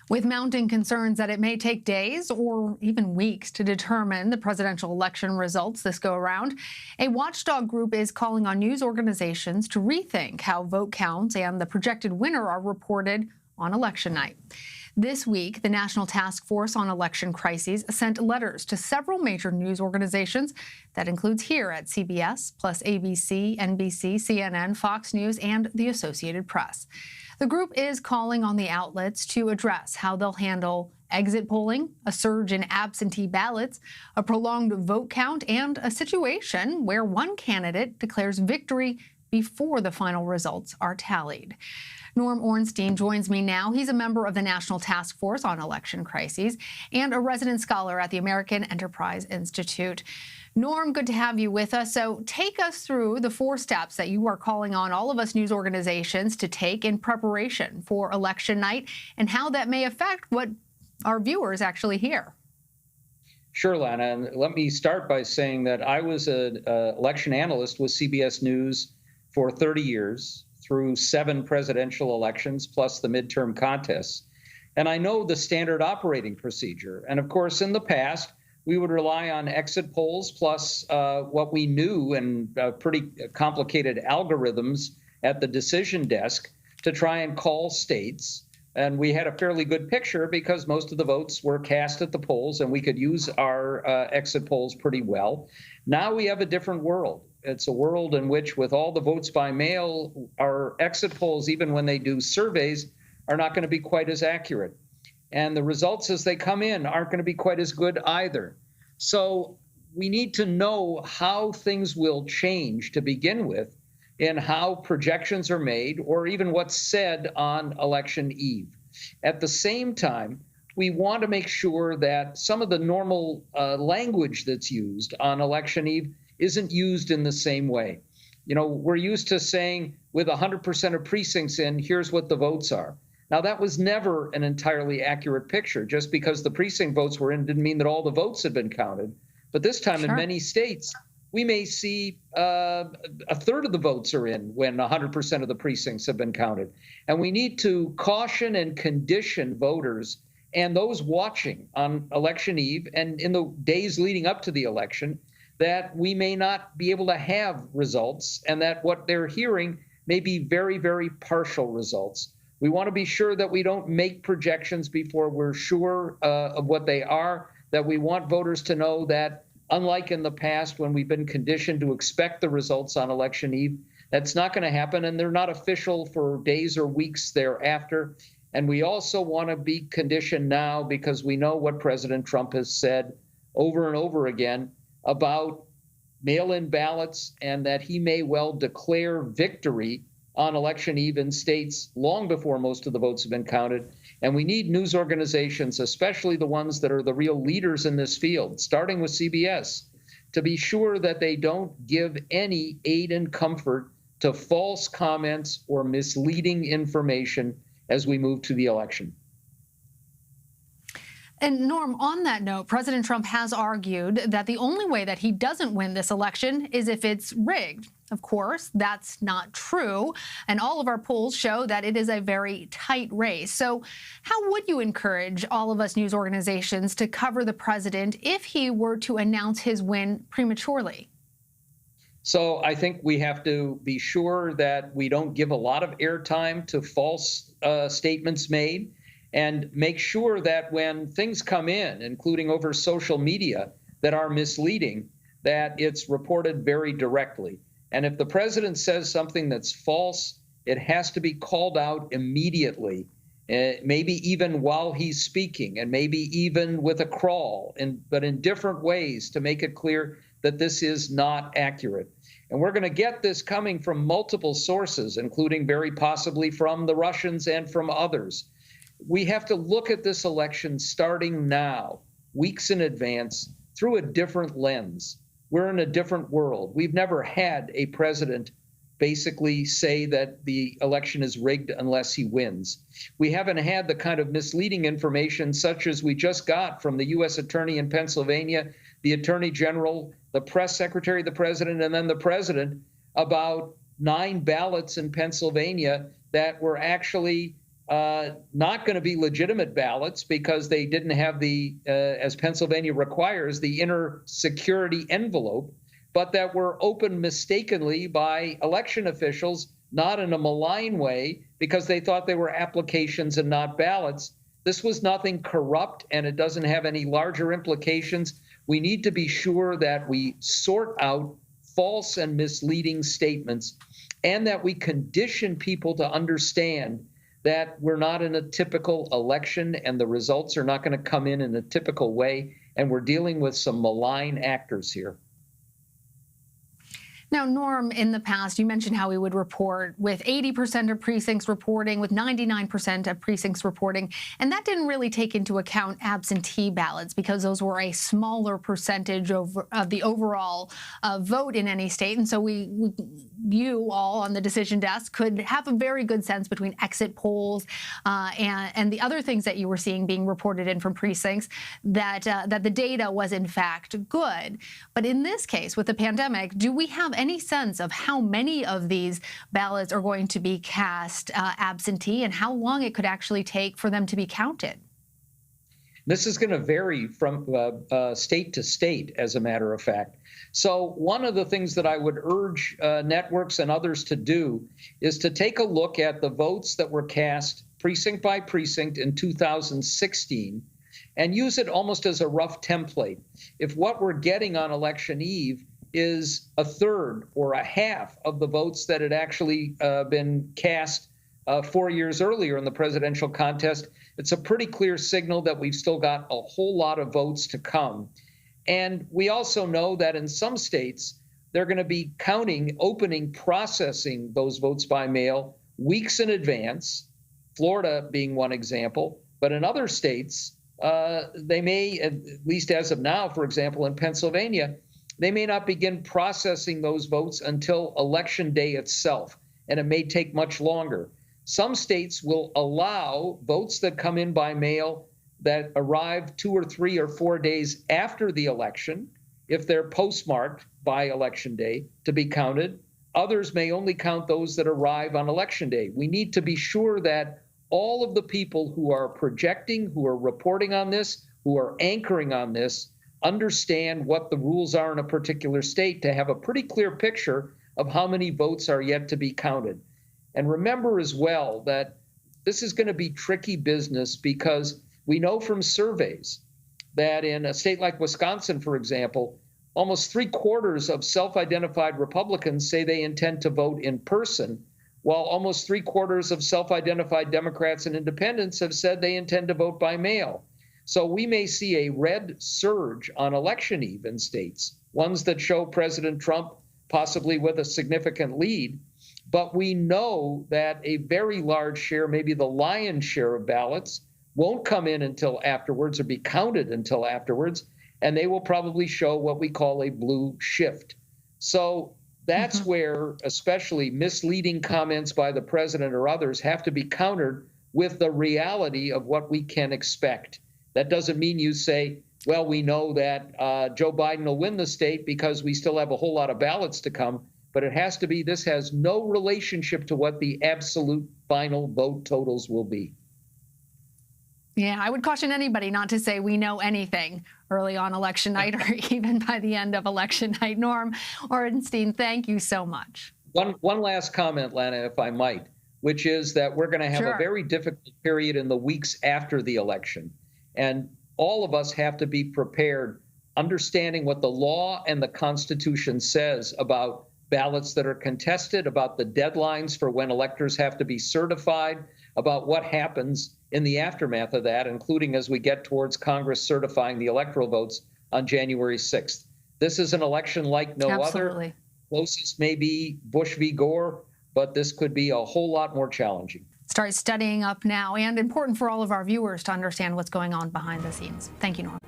With mounting concerns that it may take days or even weeks to determine the presidential election results this go around, a watchdog group is calling on news organizations to rethink how vote counts and the projected winner are reported on election night. This week, the National Task Force on Election Crises sent letters to several major news organizations. That includes here at CBS, plus ABC, NBC, CNN, Fox News, and the Associated Press. The group is calling on the outlets to address how they'll handle exit polling, a surge in absentee ballots, a prolonged vote count, and a situation where one candidate declares victory before the final results are tallied. Norm Ornstein joins me now. He's a member of the National Task Force on Election Crises and a resident scholar at the American Enterprise Institute. Norm, good to have you with us. So take us through the 4 steps that you are calling on all of us news organizations to take in preparation for election night and how that may affect what our viewers actually hear. Sure, Lana. And let me start by saying that I was an election analyst with CBS News for 30 years through 7 presidential elections plus the midterm contests. And I know the standard operating procedure. And of course, in the past, we would rely on exit polls plus what we knew and pretty complicated algorithms at the decision desk to try and call states. And we had a fairly good picture because most of the votes were cast at the polls and we could use our exit polls pretty well. Now we have a different world. It's a world in which, with all the votes by mail, our exit polls, even when they do surveys, are not going to be quite as accurate. And the results as they come in aren't going to be quite as good either. So we need to know how things will change to begin with in how projections are made or even what's said on election eve. At the same time, we want to make sure that some of the normal language that's used on election eve isn't used in the same way. You know, we're used to saying with 100% of precincts in, here's what the votes are. Now, that was never an entirely accurate picture. Just because the precinct votes were in didn't mean that all the votes had been counted. But this time in many states, we may see a third of the votes are in when 100% of the precincts have been counted. And we need to caution and condition voters and those watching on election eve and in the days leading up to the election that we may not be able to have results and that what they're hearing may be very, very partial results. We want to be sure that we don't make projections before we're sure of what they are, that we want voters to know that, unlike in the past when we've been conditioned to expect the results on election eve, that's not going to happen, and they're not official for days or weeks thereafter. And we also want to be conditioned now because we know what President Trump has said over and over again about mail-in ballots and that he may well declare victory on election eve in states long before most of the votes have been counted. And we need news organizations, especially the ones that are the real leaders in this field, starting with CBS, to be sure that they don't give any aid and comfort to false comments or misleading information as we move to the election. And Norm, on that note, President Trump has argued that the only way that he doesn't win this election is if it's rigged. Of course, that's not true. And all of our polls show that it is a very tight race. So how would you encourage all of us news organizations to cover the president if he were to announce his win prematurely? So I think we have to be sure that we don't give a lot of airtime to false statements made, and make sure that when things come in, including over social media, that are misleading, that it's reported very directly. And if the president says something that's false, it has to be called out immediately, maybe even while he's speaking, and maybe even with a crawl, but in different ways to make it clear that this is not accurate. And we're going to get this coming from multiple sources, including very possibly from the Russians and from others. We have to look at this election starting now, weeks in advance, through a different lens. We're in a different world. We've never had a president basically say that the election is rigged unless he wins. We haven't had the kind of misleading information such as we just got from the U.S. attorney in Pennsylvania, the attorney general, the press secretary, the president, and then the president about 9 ballots in Pennsylvania that were actually not going to be legitimate ballots because they didn't have the, as Pennsylvania requires, the inner security envelope, but that were opened mistakenly by election officials, not in a malign way, because they thought they were applications and not ballots. This was nothing corrupt, and it doesn't have any larger implications. We need to be sure that we sort out false and misleading statements, and that we condition people to understand that we're not in a typical election and the results are not going to come in a typical way, and we're dealing with some malign actors here. Now, Norm, in the past, you mentioned how we would report with 80% of precincts reporting, with 99% of precincts reporting, and that didn't really take into account absentee ballots because those were a smaller percentage of the overall vote in any state. And so you all on the decision desk could have a very good sense between exit polls and the other things that you were seeing being reported in from precincts that the data was in fact good. But in this case, with the pandemic, do we have any sense of how many of these ballots are going to be cast absentee and how long it could actually take for them to be counted? This is going to vary from state to state, as a matter of fact. So one of the things that I would urge networks and others to do is to take a look at the votes that were cast precinct by precinct in 2016 and use it almost as a rough template. If what we're getting on election eve is a third or a half of the votes that had actually been cast 4 years earlier in the presidential contest, it's a pretty clear signal that we've still got a whole lot of votes to come. And we also know that in some states, they're going to be counting, opening, processing those votes by mail weeks in advance, Florida being one example. But in other states, they may, at least as of now, for example, in Pennsylvania, they may not begin processing those votes until election day itself, and it may take much longer. Some states will allow votes that come in by mail that arrive 2 or 3 or 4 days after the election, if they're postmarked by election day, to be counted. Others may only count those that arrive on election day. We need to be sure that all of the people who are projecting, who are reporting on this, who are anchoring on this, understand what the rules are in a particular state to have a pretty clear picture of how many votes are yet to be counted. And remember as well that this is going to be tricky business because we know from surveys that in a state like Wisconsin, for example, almost 3/4 of self-identified Republicans say they intend to vote in person, while almost 3/4 of self-identified Democrats and independents have said they intend to vote by mail. So we may see a red surge on election eve in states, ones that show President Trump possibly with a significant lead. But we know that a very large share, maybe the lion's share of ballots, won't come in until afterwards or be counted until afterwards, and they will probably show what we call a blue shift. So that's where especially misleading comments by the president or others have to be countered with the reality of what we can expect. That doesn't mean you say, well, we know that Joe Biden will win the state because we still have a whole lot of ballots to come. But it has to be, this has no relationship to what the absolute final vote totals will be. Yeah, I would caution anybody not to say we know anything early on election night or even by the end of election night. Norm Ornstein, thank you so much. One last comment, Lana, if I might, which is that we're going to have a very difficult period in the weeks after the election. And all of us have to be prepared, understanding what the law and the Constitution says about ballots that are contested, about the deadlines for when electors have to be certified, about what happens in the aftermath of that, including as we get towards Congress certifying the electoral votes on January 6th. This is an election like no other. Closest may be Bush v. Gore, but this could be a whole lot more challenging. Start studying up now, and important for all of our viewers to understand what's going on behind the scenes. Thank you, Norm.